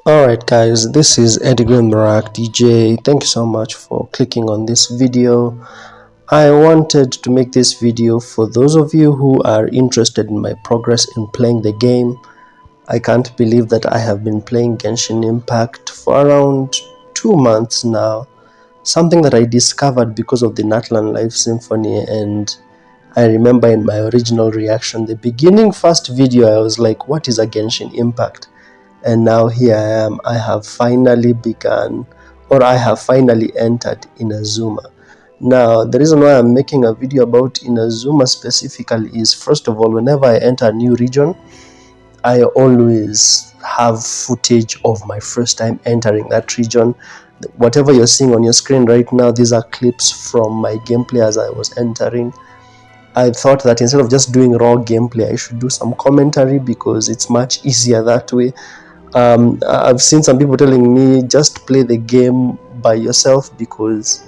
Alright guys, this is Edgar Murak DJ. Thank you so much for clicking on this video. I wanted to make this video for those of you who are interested in my progress in playing the game. I can't believe that I have been playing Genshin Impact for around 2 months now. Something that I discovered because of the Natlan Live Symphony, and I remember in my original reaction, the beginning first video, I was like, what is a Genshin Impact? And now here I am. I have finally entered Inazuma. Now, the reason why I'm making a video about Inazuma specifically is, first of all, whenever I enter a new region, I always have footage of my first time entering that region. Whatever you're seeing on your screen right now, these are clips from my gameplay as I was entering. I thought that instead of just doing raw gameplay, I should do some commentary because it's much easier that way. I've seen some people telling me just play the game by yourself because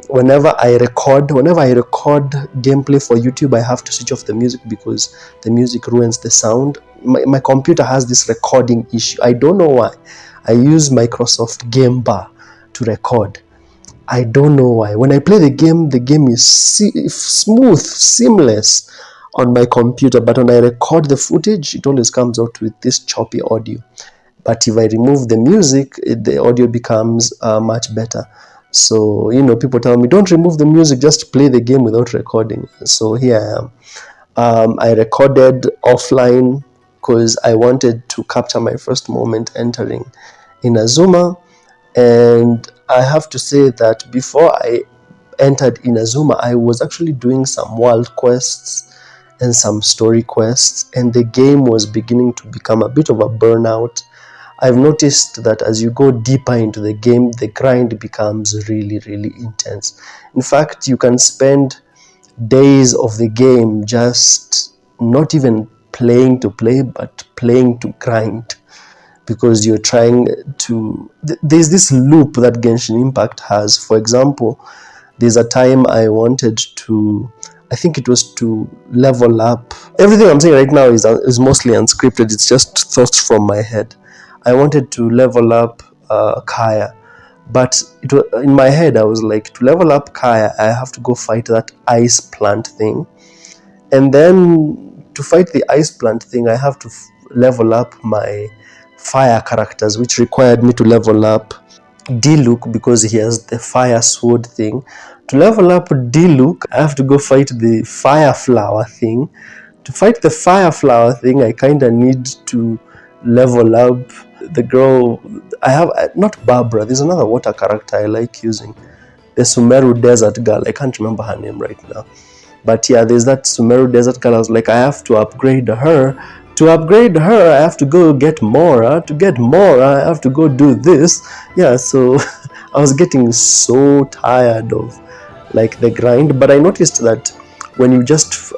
whenever I record gameplay for YouTube, I have to switch off the music because the music ruins the sound. My computer has this recording issue. I don't know why. I use Microsoft Game Bar to record. I don't know why. When I play the game is smooth, seamless on my computer, but when I record the footage, it always comes out with this choppy audio. But if I remove the music, the audio becomes much better. So, people tell me, don't remove the music, just play the game without recording. So here I am. I recorded offline because I wanted to capture my first moment entering Inazuma. And I have to say that before I entered Inazuma, I was actually doing some world quests and some story quests, and the game was beginning to become a bit of a burnout. I've noticed that as you go deeper into the game, the grind becomes really, really intense. In fact, you can spend days of the game just not even playing to play, but playing to grind, because you're trying to... There's this loop that Genshin Impact has. For example, there's a time I wanted to... I think it was to level up. Everything I'm saying right now is mostly unscripted. It's just thoughts from my head. I wanted to level up Kaya, but in my head I was like, to level up Kaya, I have to go fight that ice plant thing, and then to fight the ice plant thing, I have to level up my fire characters, which required me to level up Diluc because he has the fire sword thing. To level up Diluc, I have to go fight the fire flower thing. To fight the fire flower thing, I kind of need to level up the girl. I have, not Barbara, there's another water character I like using, the Sumeru desert girl. I can't remember her name right now, but yeah, there's that Sumeru desert girl. I was like, I have to upgrade her. To upgrade her, I have to go get Mora. To get Mora, I have to go do this. Yeah, so I was getting so tired of like the grind. But I noticed that when you just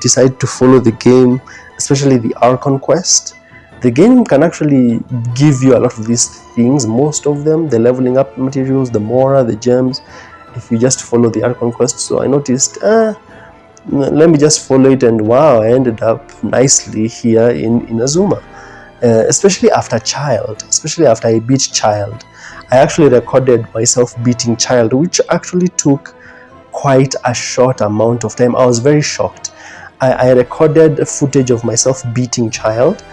decide to follow the game, especially the Archon quest, the game can actually give you a lot of these things, most of them, the leveling up materials, the Mora, the gems, if you just follow the Archon quest. So I noticed, let me just follow it, and wow, I ended up nicely here in Inazuma. Especially after I beat Child. I actually recorded myself beating Child, which actually took quite a short amount of time. I was very shocked. I recorded footage of myself beating Child,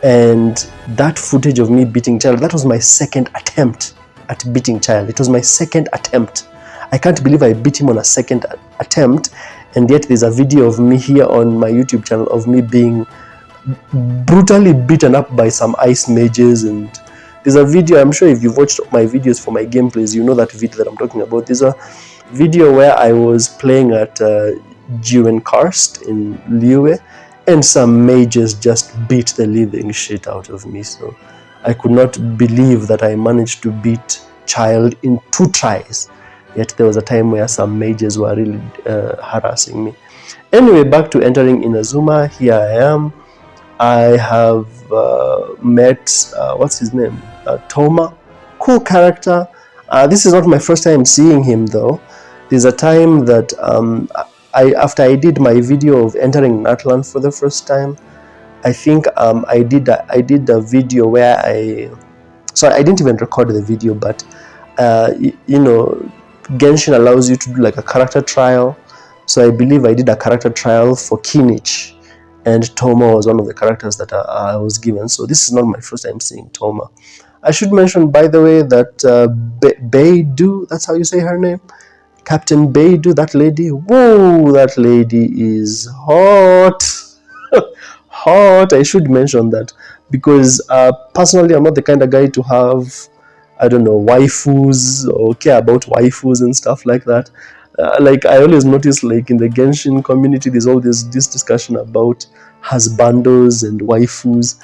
and that footage of me beating Child, that was my second attempt at beating Child. It was my second attempt. I can't believe I beat him on a second attempt, and yet there's a video of me here on my YouTube channel of me being brutally beaten up by some ice mages. And there's a video, I'm sure if you've watched my videos for my gameplays, you know that video that I'm talking about. There's a video where I was playing at Jiren Karst in Liyue, and some mages just beat the living shit out of me. So I could not believe that I managed to beat Child in 2 tries. Yet there was a time where some mages were really harassing me. Anyway, back to entering Inazuma. Here I am. I have met, what's his name? Toma. Cool character. This is not my first time seeing him though. There's a time that after I did my video of entering Natlan for the first time, I think I did a video where I didn't even record the video, but Genshin allows you to do like a character trial. So I believe I did a character trial for Kinich, and Toma was one of the characters that I was given. So this is not my first time seeing Toma. I should mention, by the way, that Beidou, that's how you say her name, Captain Beidou, that lady, whoa, that lady is hot. Hot. I should mention that because personally, I'm not the kind of guy to have, I don't know, waifus or care about waifus and stuff like that. Like I always notice, like in the Genshin community, there's all this discussion about husbandos and waifus.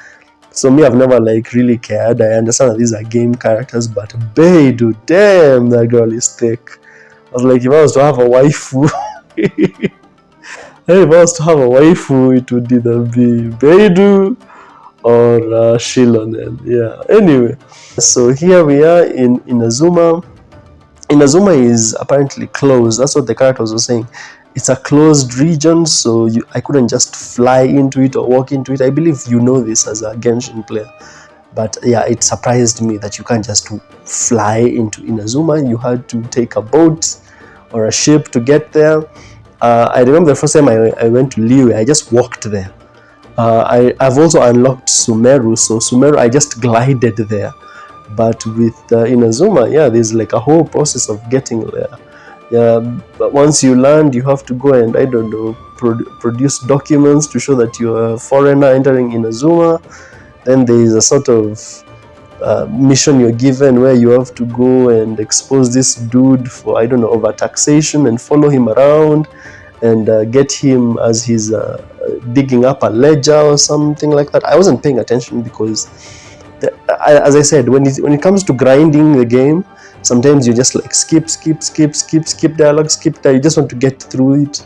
So me, I've never like really cared. I understand that these are game characters, but Beidou, damn, that girl is thick. I was like, if I was to have a waifu, if I was to have a waifu, it would either be Beidou or Shilonen. Yeah. Anyway, so here we are in Inazuma. Inazuma is apparently closed. That's what the characters were saying. It's a closed region, so I couldn't just fly into it or walk into it. I believe you know this as a Genshin player. But yeah, it surprised me that you can't just fly into Inazuma. You had to take a boat or a ship to get there. I remember the first time I went to Liyue, I just walked there. I've also unlocked Sumeru, so Sumeru I just glided there. But with Inazuma, yeah, there's like a whole process of getting there. Yeah, but once you land, you have to go and, I don't know, produce documents to show that you're a foreigner entering Inazuma. Then there is a sort of mission you're given where you have to go and expose this dude for, I don't know, over taxation and follow him around and get him as he's digging up a ledger or something like that. I wasn't paying attention because, as I said, when it comes to grinding the game, sometimes you just like skip dialogue, skip that. You just want to get through it,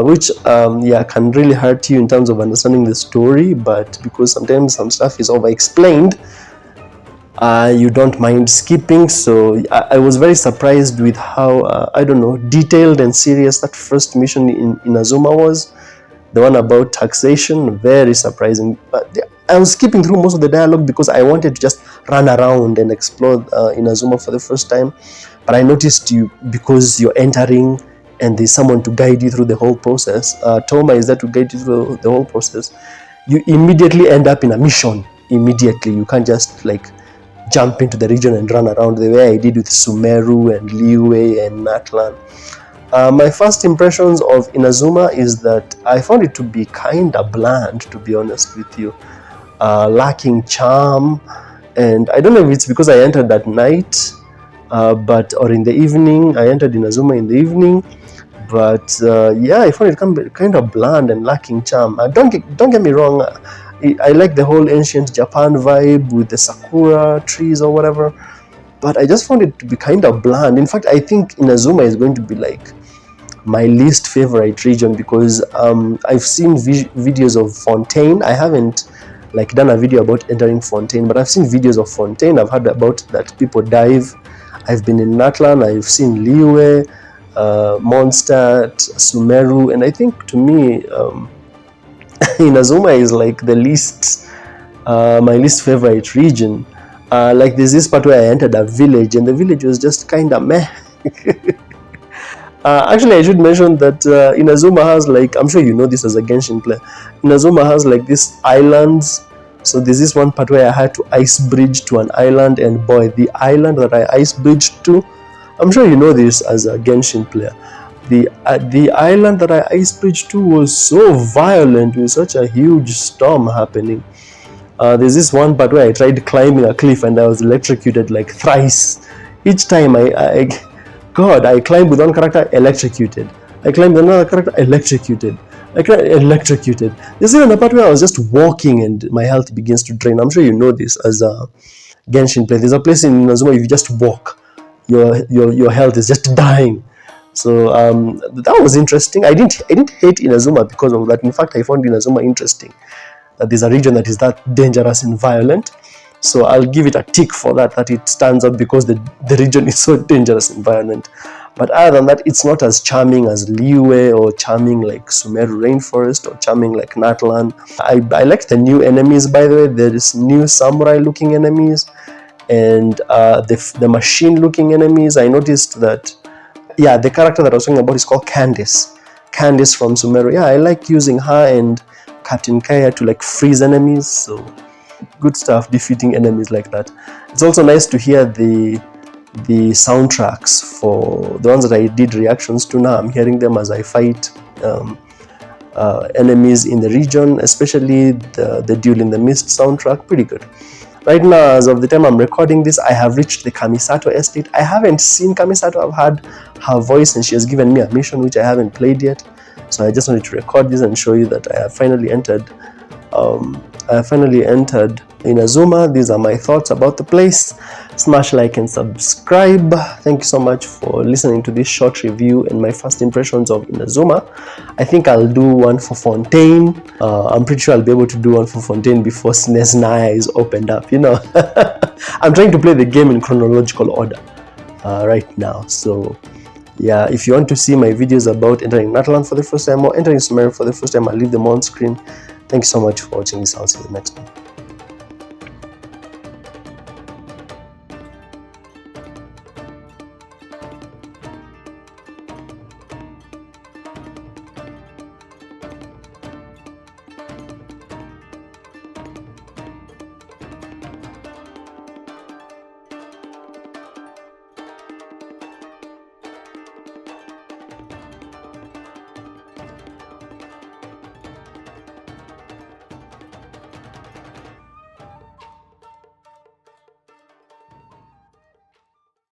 which yeah, can really hurt you in terms of understanding the story. But because sometimes some stuff is over explained, you don't mind skipping. So I was very surprised with how I don't know, detailed and serious that first mission in Inazuma was. The one about taxation, very surprising. But I was skipping through most of the dialogue because I wanted to just run around and explore Inazuma for the first time. But I noticed because you're entering and there's someone to guide you through the whole process. Toma is there to guide you through the whole process. You immediately end up in a mission. Immediately, you can't just like jump into the region and run around the way I did with Sumeru and Liyue and Natlan. My first impressions of Inazuma is that I found it to be kinda bland, to be honest with you, lacking charm, and I don't know if it's because I entered at night, or in the evening. I entered Inazuma in the evening, but yeah, I found it kind of bland and lacking charm. Don't get me wrong. I like the whole ancient Japan vibe with the sakura trees or whatever, but I just found it to be kind of bland. In fact, I think Inazuma is going to be like my least favorite region because I've seen videos of Fontaine. I haven't like done a video about entering Fontaine, but I've seen videos of Fontaine. I've heard about that people dive. I've been in Natlan. I've seen Liyue, Mondstadt, Sumeru, and I think to me Inazuma is like the least, my least favorite region. Like there's this part where I entered a village and the village was just kind of meh. Actually, I should mention that Inazuma has like, I'm sure you know this as a Genshin player, Inazuma has like these islands. So there's this one part where I had to ice bridge to an island, and boy, the island that I ice bridged to, I'm sure you know this as a Genshin player, the island that I ice bridged to was so violent with such a huge storm happening. There's this one part where I tried climbing a cliff and I was electrocuted like thrice. Each time I climbed with one character, electrocuted. I climbed with another character, electrocuted. Electrocuted. There's even a part where I was just walking and my health begins to drain. I'm sure you know this as a Genshin player. There's a place in Inazuma, if you just walk, your health is just dying. So that was interesting. I didn't hate Inazuma because of that. In fact, I found Inazuma interesting. That there's a region that is that dangerous and violent. So I'll give it a tick for that it stands out because the region is so dangerous and violent. But other than that, it's not as charming as Liyue, or charming like Sumeru Rainforest, or charming like Natlan. I like the new enemies, by the way. There is new samurai looking enemies, and the machine looking enemies. I noticed that, yeah, the character that I was talking about is called Candice from Sumeru. Yeah, I like using her and Captain Kaya to like freeze enemies, so good stuff, defeating enemies like that. It's also nice to hear the soundtracks for the ones that I did reactions to. Now I'm hearing them as I fight enemies in the region, especially the Duel in the Mist soundtrack. Pretty good. Right now, as of the time I'm recording this, I have reached the Kamisato estate. I haven't seen Kamisato. I've heard her voice, and she has given me a mission which I haven't played yet. So I just wanted to record this and show you that I have finally entered Inazuma. These are my thoughts about the place. Smash like and subscribe. Thank you so much for listening to this short review and my first impressions of Inazuma. I think I'll do one for Fontaine. I'm pretty sure I'll be able to do one for Fontaine before Snesnaya is opened up, you know. I'm trying to play the game in chronological order right now. So yeah, if you want to see my videos about entering Natlan for the first time or entering Sumeru for the first time, I'll leave them on screen. Thank you so much for watching this. I'll see you in the next one.